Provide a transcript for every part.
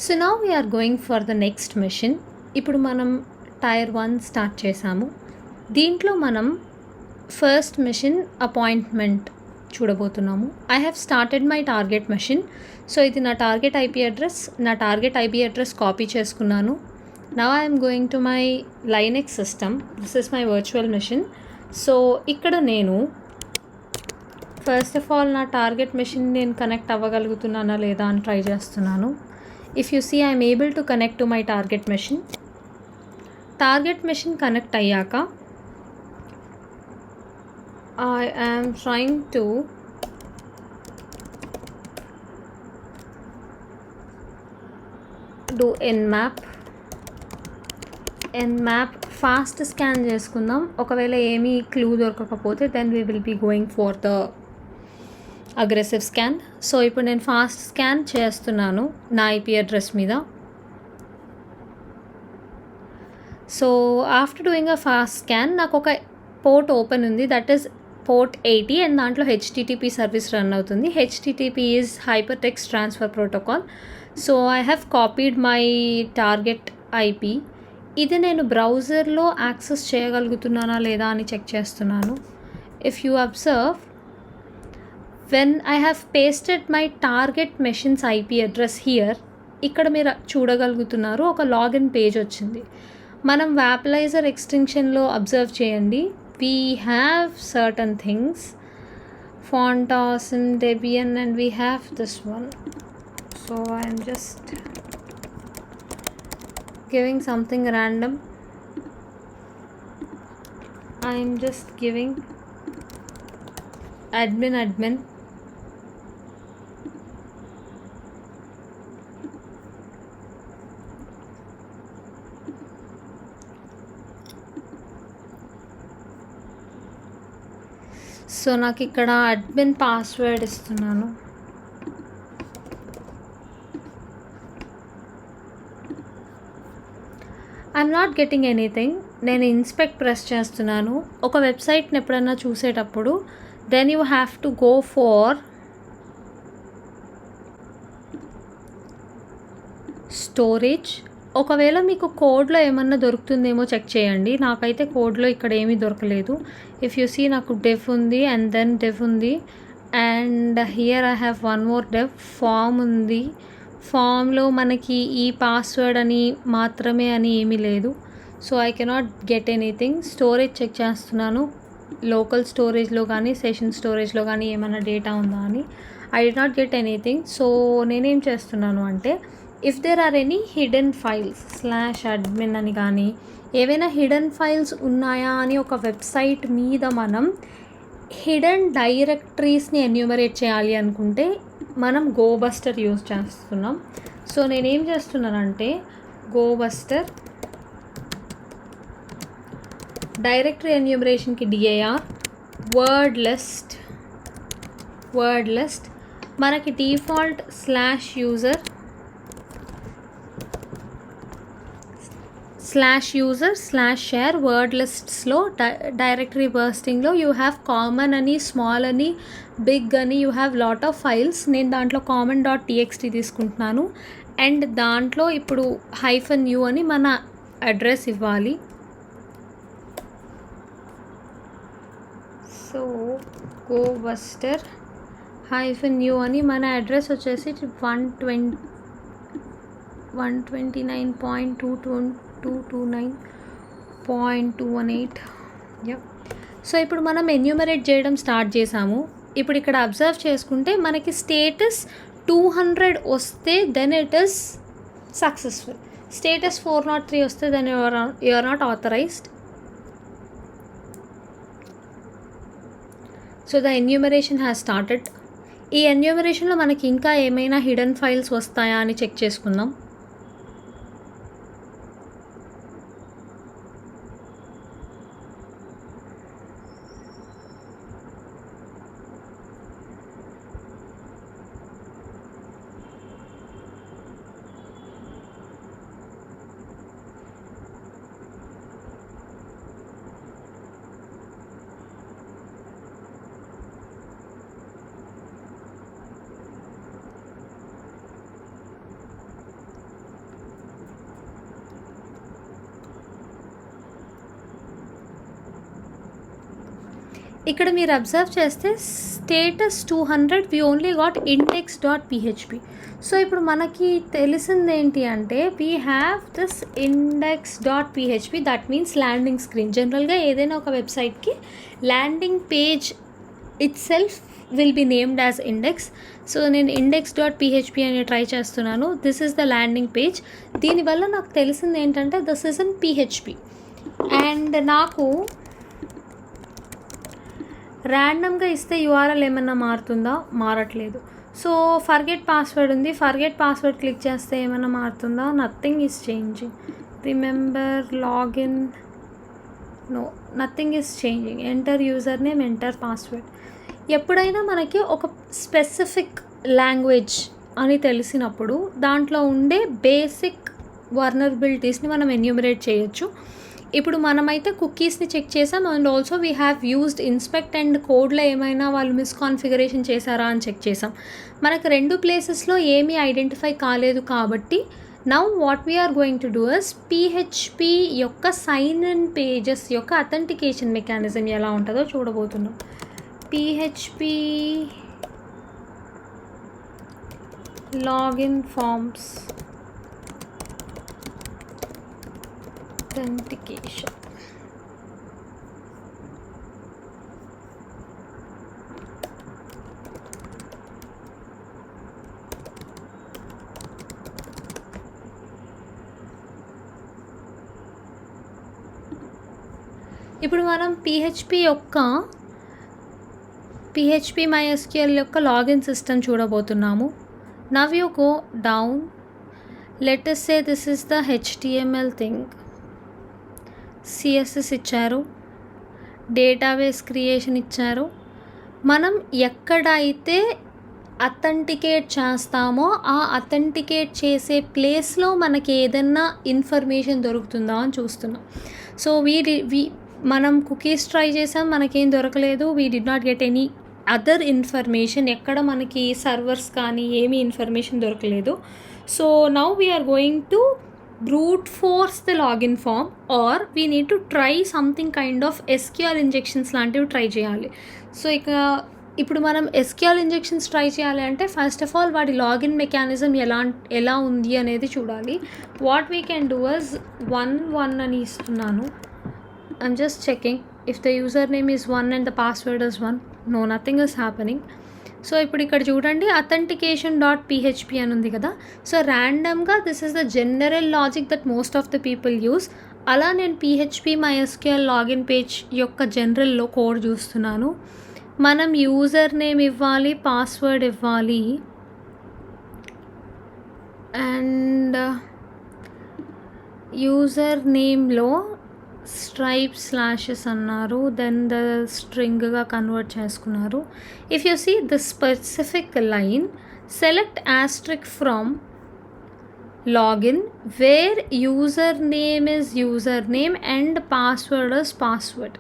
So now we're going for the next machine. ఇప్పుడు మనం tier 1 start చేసాము. దీంట్లో మనం ఫస్ట్ మిషన్ అపాయింట్మెంట్ చూడబోతున్నాము. I have started my target machine. So ఇది నా టార్గెట్ ఐపీ అడ్రస్ కాపీ చేసుకున్నాను. Now I'm going to my Linux system. This is my virtual machine. So ఇక్కడ నేను ఫస్ట్ ఆఫ్ ఆల్ నా టార్గెట్ మిషన్ నేను connect అవ్వగలుగుతున్నానా లేదా అని ట్రై చేస్తున్నాను. If you see, I am able to connect to my target machine. Target machine connect ayyaka, I am trying to do nmap fast scan చేసుకుందాం. ఒకవేళ ఏమీ clue దొరకకపోతే then we will be going for the aggressive scan. So ఇప్పుడు నేను fast scan చేస్తున్నాను నా IP address మీద. So after doing a fast scan నాకు ఒక పోర్ట్ ఓపెన్ ఉంది, దట్ ఈస్ పోర్ట్ 80, అండ్ దాంట్లో హెచ్టిటిపి సర్వీస్ రన్ అవుతుంది. HTTP is hyper text transfer protocol. So I have copied my target IP. ఇది నేను బ్రౌజర్లో యాక్సెస్ చేయగలుగుతున్నానా లేదా అని చెక్ చేస్తున్నాను. If you observe, when I have pasted my target machine's IP address here, ఇక్కడ మీరు చూడగలుగుతున్నారు ఒక లాగిన్ పేజ్ వచ్చింది. మనం వాపలైజర్ ఎక్స్టెన్షన్లో అబ్జర్వ్ చేయండి, we have certain things, Fontas and Debian, and we have this one. So I am just giving something random. I am just giving admin. So నాకు ఇక్కడ admin password ఇస్తున్నాను. I'm not getting anything. నేను inspect press చేస్తున్నాను. ఒక వెబ్సైట్ని ఎప్పుడైనా చూసేటప్పుడు then you have to go for storage. ఒకవేళ మీకు కోడ్లో ఏమన్నా దొరుకుతుందేమో చెక్ చేయండి. నాకైతే కోడ్లో ఇక్కడ ఏమీ దొరకలేదు. ఇఫ్ యూ సీ, నాకు డెఫ్ ఉంది అండ్ దెన్ డెఫ్ ఉంది, and here I have one more div. Form ఉంది. ఫామ్లో మనకి ఈ పాస్వర్డ్ అని మాత్రమే అని ఏమీ లేదు. So I cannot get anything. Storage check చేస్తున్నాను, లోకల్ స్టోరేజ్లో కానీ సెషన్ స్టోరేజ్లో కానీ ఏమైనా డేటా ఉందా అని. I did not get anything. So నేనేం చేస్తున్నాను అంటే, if there are any hidden files /admin అని కానీ ఏవైనా హిడెన్ ఫైల్స్ ఉన్నాయా అని ఒక వెబ్సైట్ మీద మనం హిడెన్ డైరెక్టరీస్ని ఎన్యూమరేట్ చేయాలి అనుకుంటే మనం గోబస్టర్ యూజ్ చేస్తున్నాం. సో నేనేం చేస్తున్నానంటే, గోబస్టర్ డైరెక్టరీ ఎన్యూమరేషన్కి dir వర్డ్ లిస్ట్ మనకి డిఫాల్ట్ /user/share వర్డ్ లిస్ట్స్లో డైరెక్టరీ బర్స్టింగ్లో యూ హ్యావ్ కామన్ అని, స్మాల్ అని, బిగ్ అని, you have lot of files. నేను దాంట్లో common.txt తీసుకుంటున్నాను, అండ్ దాంట్లో ఇప్పుడు -u అని మన అడ్రస్ ఇవ్వాలి. సో గోబస్టర్ -u అని మన అడ్రస్ వచ్చేసి 129.229.218. సో ఇప్పుడు మనం ఎన్యూమరేట్ చేయడం స్టార్ట్ చేసాము. ఇప్పుడు ఇక్కడ అబ్జర్వ్ చేసుకుంటే మనకి స్టేటస్ 200 వస్తే then it is successful. Status 403 వస్తే then you are not authorized. So the enumeration has started. ఈ ఎన్యూమరేషన్లో మనకి ఇంకా ఏమైనా హిడెన్ ఫైల్స్ వస్తాయా అని చెక్ చేసుకుందాం. ఇక్కడ మీరు అబ్జర్వ్ చేస్తే status 200 we only got index.php. So ఇప్పుడు మనకి తెలిసింది ఏంటి అంటే we have this index.php, that means landing screen. జనరల్గా ఏదైనా ఒక వెబ్సైట్కి landing page itself will be named as index. So నేను index.php అని ట్రై చేస్తున్నాను. This is the landing page. దీనివల్ల నాకు తెలిసింది ఏంటంటే this is in PHP and నాకు ర్యాండమ్గా ఇస్తే యూఆర్ఎల్ ఏమన్నా మారుతుందా? మారట్లేదు. సో ఫర్గెట్ పాస్వర్డ్ ఉంది, ఫర్గెట్ పాస్వర్డ్ క్లిక్ చేస్తే ఏమన్నా మారుతుందా? Nothing is changing. Remember login, no, nothing is changing. Enter user name, enter password. ఎప్పుడైనా మనకి ఒక స్పెసిఫిక్ లాంగ్వేజ్ అని తెలిసినప్పుడు దాంట్లో ఉండే బేసిక్ వర్నరబిలిటీస్ని మనం ఎన్యూమరేట్ చేయొచ్చు. ఇప్పుడు మనమైతే కుకీస్ని చెక్ చేసాం and also we have used inspect and కోడ్లో ఏమైనా వాళ్ళు మిస్కాన్ఫిగరేషన్ చేశారా అని చెక్ చేసాం. మనకు 2 ప్లేసెస్లో ఏమీ ఐడెంటిఫై కాలేదు కాబట్టి now what we're going to do is PHP యొక్క సైన్ ఇన్ పేజెస్ యొక్క అథెంటికేషన్ మెకానిజం ఎలా ఉంటుందో చూడబోతున్నాం. PHP login forms authentication. ఇప్పుడు మనం PHP MySQL యొక్క లాగిన్ సిస్టమ్ చూడబోతున్నాము. Now you go down. Let us say this is the HTML thing. CSS ఇచ్చారు, డేటాబేస్ క్రియేషన్ ఇచ్చారు. మనం ఎక్కడైతే అథెంటికేట్ చేస్తామో ఆ అథెంటికేట్ చేసే ప్లేస్లో మనకి ఏదన్నా ఇన్ఫర్మేషన్ దొరుకుతుందా అని చూస్తున్నాం. సో మనం కుకీస్ ట్రై చేసాం, మనకేం దొరకలేదు. We did not get any other information. ఎక్కడ మనకి సర్వర్స్ కానీ ఏమీ ఇన్ఫర్మేషన్ దొరకలేదు. So now we're going to brute force the login form or we need to try something kind of SQL injections లాంటివి try చేయాలి. సో ఇప్పుడు మనం SQL injections try చేయాలి అంటే ఫస్ట్ ఆఫ్ ఆల్ వాడి లాగిన్ మెకానిజం ఎలా ఉంది అనేది చూడాలి. What we can do is 1 అని ఇస్తున్నాను. I'm just checking if the user name is 1 and the password is 1. No, nothing is happening. So ఇప్పుడు ఇక్కడ చూడండి authentication.php అని ఉంది కదా. సో ర్యాండమ్గా this is the general logic that most of the people use. అలా నేను PHP MySQL లాగిన్ పేజ్ యొక్క జనరల్లో కోడ్ చూస్తున్నాను. మనం యూజర్ నేమ్ ఇవ్వాలి, పాస్వర్డ్ ఇవ్వాలి అండ్ యూజర్ నేమ్లో స్ట్రైప్ స్లాషెస్ అన్నారు, దెన్ ద స్ట్రింగ్గా కన్వర్ట్ చేసుకున్నారు. If you see the specific line select asterisk from login where user name is user name and password is password.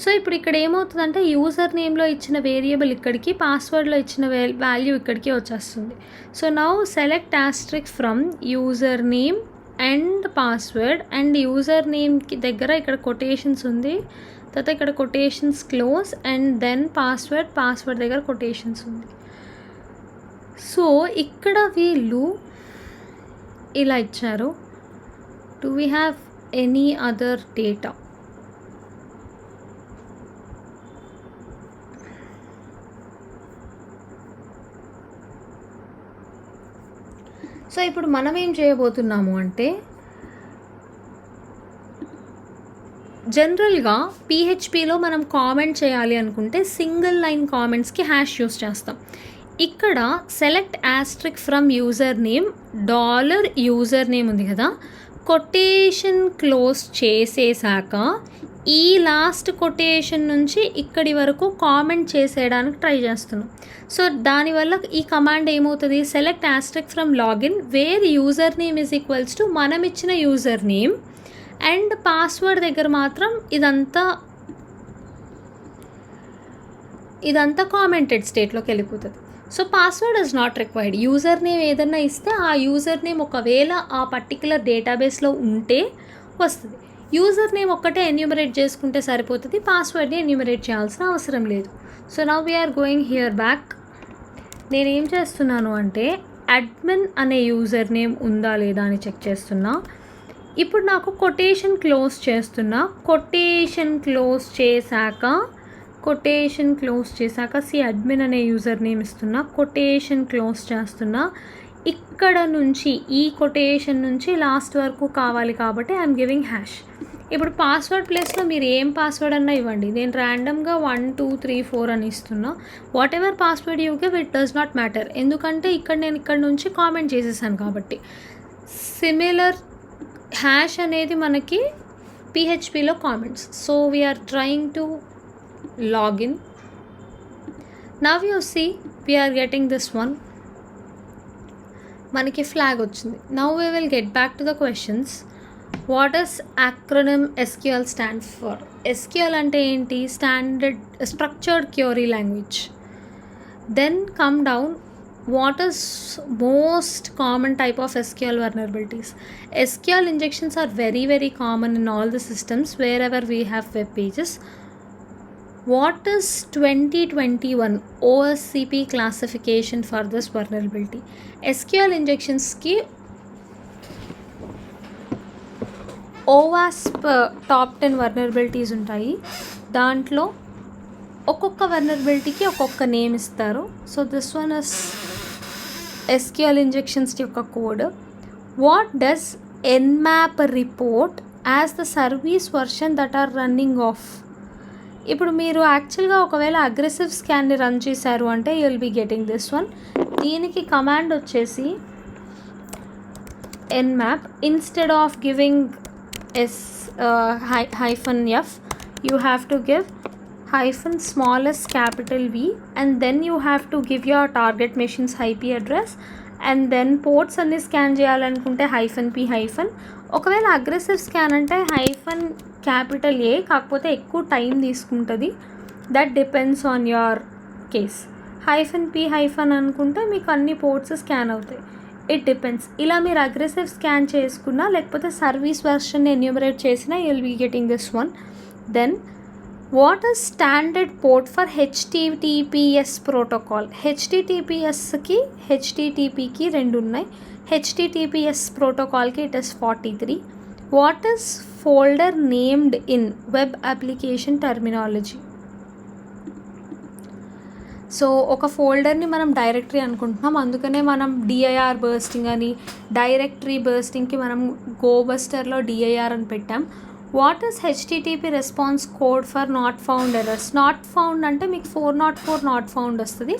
So ఇప్పుడు ఇక్కడ ఏమవుతుందంటే user నేమ్లో ఇచ్చిన వేరియబుల్ ఇక్కడికి, పాస్వర్డ్లో ఇచ్చిన వాల్యూ ఇక్కడికి వచ్చేస్తుంది. So now select asterisk from user name and password and user నేమ్కి దగ్గర ఇక్కడ కొటేషన్స్ ఉంది, తర్వాత ఇక్కడ quotations close and then password దగ్గర కొటేషన్స్ ఉంది. సో ఇక్కడ వీళ్ళు ఇలా ఇచ్చారు. Do we have any other data? So ఇప్పుడు మనం ఏం చేయబోతున్నాము అంటే జనరల్గా PHPలో మనం కామెంట్ చేయాలి అనుకుంటే సింగిల్ లైన్ కామెంట్స్కి హ్యాష్ యూస్ చేస్తాం. ఇక్కడ select asterisk from user name $user name ఉంది కదా, కొటేషన్ క్లోజ్ చేసేసాక ఈ లాస్ట్ కొటేషన్ నుంచి ఇక్కడి వరకు కామెంట్ చేసేయడానికి ట్రై చేస్తున్నాం. సో దానివల్ల ఈ కమాండ్ ఏమవుతుంది, select asterisk from login where user name is equals to మనం ఇచ్చిన యూజర్ నేమ్ అండ్ పాస్వర్డ్ దగ్గర మాత్రం ఇదంతా కామెంటెడ్ స్టేట్లోకి వెళ్ళిపోతుంది. So password is not required. User name ఏదన్నా ఇస్తే ఆ యూజర్ నేమ్ ఒకవేళ ఆ పర్టికులర్ డేటాబేస్లో ఉంటే వస్తుంది. యూజర్ నేమ్ ఒక్కటే ఎన్యూమరేట్ చేసుకుంటే సరిపోతుంది, పాస్వర్డ్ని ఎన్యూమరేట్ చేయాల్సిన అవసరం లేదు. So now we're going here back. నేనేం చేస్తున్నాను అంటే అడ్మిన్ అనే యూజర్ నేమ్ ఉందా లేదా అని చెక్ చేస్తున్నా. ఇప్పుడు నాకు కొటేషన్ క్లోజ్ చేస్తున్నా. కొటేషన్ క్లోజ్ చేశాక అడ్మిన్ అనే యూజర్ నేమ్ ఇస్తున్నా, కొటేషన్ క్లోజ్ చేస్తున్నా. ఇక్కడ నుంచి ఈ కొటేషన్ నుంచి లాస్ట్ వరకు కావాలి కాబట్టి ఐఎమ్ గివింగ్ హ్యాష్. ఇప్పుడు పాస్వర్డ్ ప్లేస్లో మీరు ఏం పాస్వర్డ్ అన్నా ఇవ్వండి. నేను ర్యాండమ్గా 1 2 3 4 అని ఇస్తున్నా. What ever password you give it does not matter, ఎందుకంటే నేను ఇక్కడ నుంచి కామెంట్ చేసేసాను కాబట్టి. సిమిలర్ హ్యాష్ అనేది మనకి పిహెచ్పిలో comments. So we are trying to login. Now you see we are getting this one. మనకి ఫ్లాగ్ వచ్చింది. Now we will get back to the questions. What does acronym SQL stand for? SQL అంటే ఏంటి? Structured query language. Then come down, what is most common type of SQL vulnerabilities? SQL injections are very very common in all the systems wherever we have web pages. What is 2021 OSCP classification for this vulnerability? SQL injections ki OWASP top 10 vulnerabilities ఉంటాయి. దాంట్లో ఒక్కొక్క vulnerabilityకి ఒక్కొక్క name ఇస్తారు. So this one is SQL injections యొక్క code. What does Nmap report as the service version that are running of? ఇప్పుడు మీరు యాక్చువల్గా ఒకవేళ అగ్రెసివ్ స్కాన్ని రన్ చేశారు అంటే you will be getting this one. దీనికి కమాండ్ వచ్చేసి Nmap instead of giving -f you have to give -smallest capital V, and then you have to give your target machine's IP address, and then ports అన్ని scan చేయాలనుకుంటే -p-. ఒకవేళ aggressive scan అంటే -A, కాకపోతే ఎక్కువ time తీసుకుంటుంది. That depends on your case. -p- అనుకుంటే మీకు అన్ని పోర్ట్స్ స్కాన్ అవుతాయి. It depends. ఇలా మీరు అగ్రెసివ్ స్కాన్ చేసుకున్నా లేకపోతే సర్వీస్ వర్షన్ ఎన్యూమరేట్ చేసినా you will be getting this one. Then what is standard port for HTTPS protocol? HTTPSకి HTTPకి 2 ఉన్నాయి. HTTPS ప్రోటోకాల్కి it is 43. What is folder named in web application terminology? So ఒక ఫోల్డర్ని మనం డైరెక్టరీ అనుకుంటున్నాం, అందుకనే మనం DIR బర్స్టింగ్ అని, డైరెక్టరీ బర్స్టింగ్కి మనం గోబస్టర్లో DIR అని పెట్టాం. What is HTTP response code for not found errors? Not found అంటే మీకు 404 నాట్ ఫౌండ్ వస్తుంది.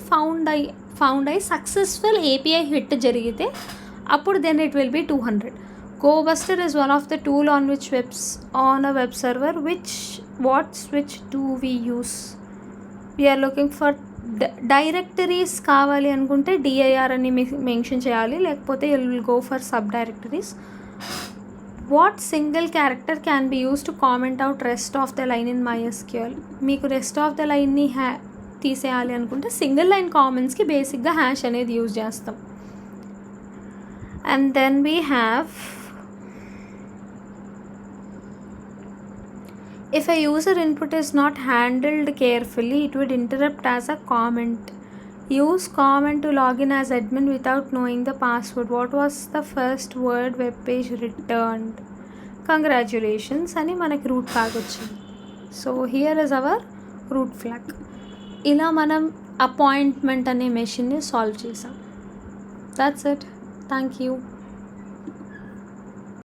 ఫౌండ్ అయి సక్సెస్ఫుల్ API హిట్ జరిగితే అప్పుడు then it will be 200. GoBuster is one of the tool on a web server. What switch do we use? We are looking for directories కావాలి అనుకుంటే DIR అని mention చేయాలి, లేకపోతే you will go for sub directories. What single character can be use to comment out rest of the line in MySQL? మీకు rest of the లైన్ని తీసేయాలి అనుకుంటే single line కామెంట్స్కి బేసిక్గా హ్యాష్ అనేది యూజ్ చేస్తాం. And then we have, if a user input is not handled carefully, it would interrupt as a comment. Use comment to login as admin without knowing the password. What was the first word web page returned? Congratulations అని మనకి root flag వచ్చింది. So here is our root flag. ఇలా మనం appointment అనే మెషిన్ని solve చేసాం. That's it. Thank you.